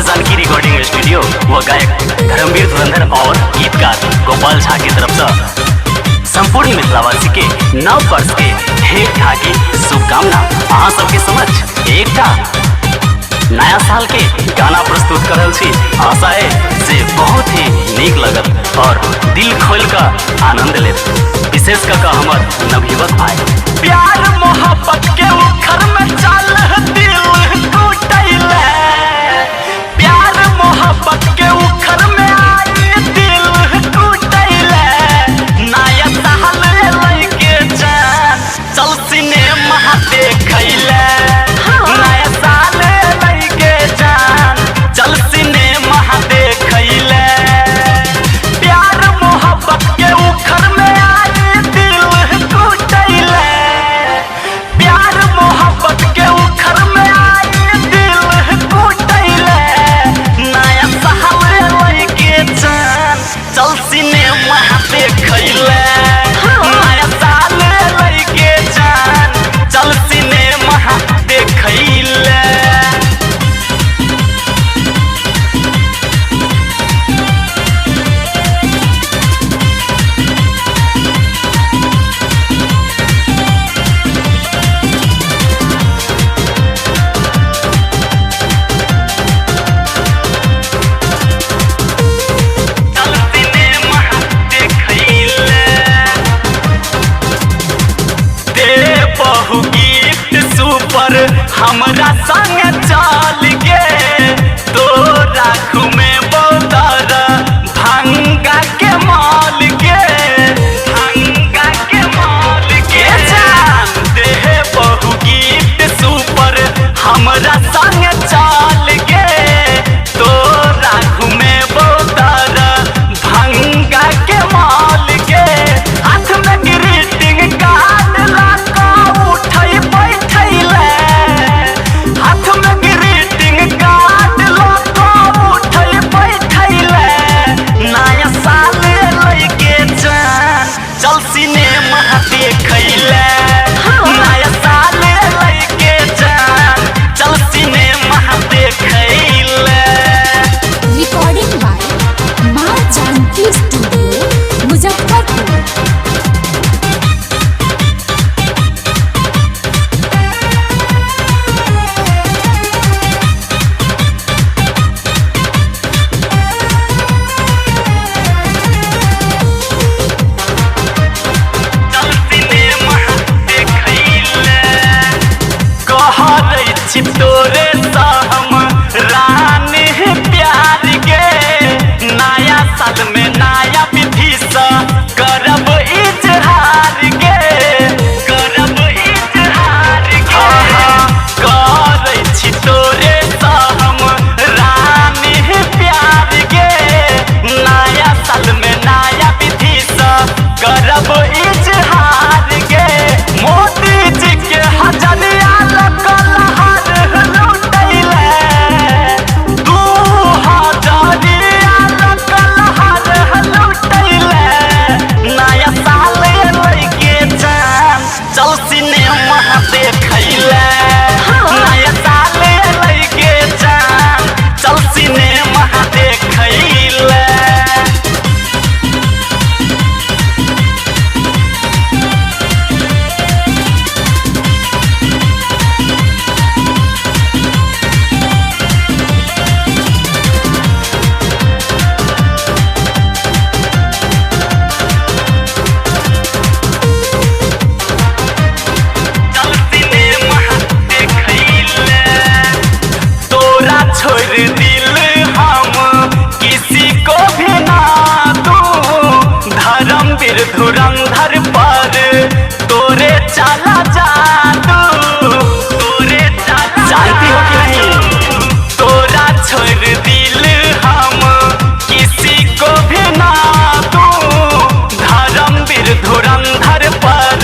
माँ Janaki recording studio व गायक धर्मवीर धुरंधर और गीतकार गोपाल झा की तरफ से संपूर्ण मिथिलावासी के नव वर्ष के ढेर ढाकी शुभकामना अहाँ सबके समक्ष एकटा नया साल के गाना प्रस्तुत कर रही छी। आशा है से बहुत ही नीक लगत और दिल खोल कर आनंद ले, विशेष कर हमर नवयुवक भाई प्यार मोहब्बत के उखर में चल दिल टूटैले, प्यार मोहब्बत के उखर में आई दिल टूटैले, नया साल लैके जान चल सिनेमा देखैले, नया साल लैके जान चल सिनेमा देखैले, प्यार मोहब्बत के उखर में आई दिल टूटैले, प्यार मोहब्बत के उखर में आई दिल टूटैले, नया साल लैके जान चल सिनेमा देखैले, नया साल लैके जान चल सिनेमा देखैले। गिफ्ट सुपर हमरा संग चल गे तोरा घूमे बोतर भंगा के माल गे, भंगा के माल गे जान दे बहु गिफ्ट सुपर हमरा संग चल गे तोरा घूमे बोतर भंगा के माल गे, हाथ में ग्रीटिंग कार्ड लाका उठै बैठैले, हाथ में ग्रीटिंग कार्ड लाका उठै बैठैले, नया साल लैके जान चल सिनेमा देखैले, नया साल लैके जान चल सिनेमा देखैले। रिकॉर्डिंग बाय माँ जानकी स्टूडियो मुजफ्फरपुर। चल सिनेमा देखैले, कहै छी तोरे सँ हम रानी प्यार गे, नया साल में नया विधि सँ करब इजहार गे, करब इजहार गे, कहै छी तोरे सँ हम रानी प्यार गे, नया साल में नया विधि सँ करब इजहार गे, मोदी जी के हजरिया लकलहर लुटैले, 2000 लकलहर लुटैले, नया साल लैके जान चल सिनेमा देखैले, नया साल लैके जान चल सिनेमा देखैले। चल सिनेमा देखैले, तोरा छोड़ दिल हम किसी को भी ना दूं, धर्मवीर धुरंधर पर तोरे चला जादू, तोरे चला जानती हो कि नहीं, तोरा छोड़ दिल हम किसी को भी ना दूं, धर्मवीर धुरंधर पर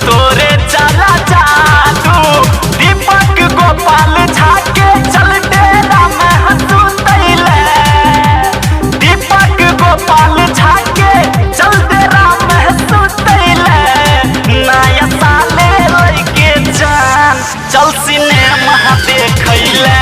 तोरे चला जादू, दीपक गोपाल झा के चल डेरा में हंसुतैले, दीपक गोपाल झा के चल डेरा में हंसुतैले, नया साल लैके जान चल सिनेमा देखैले।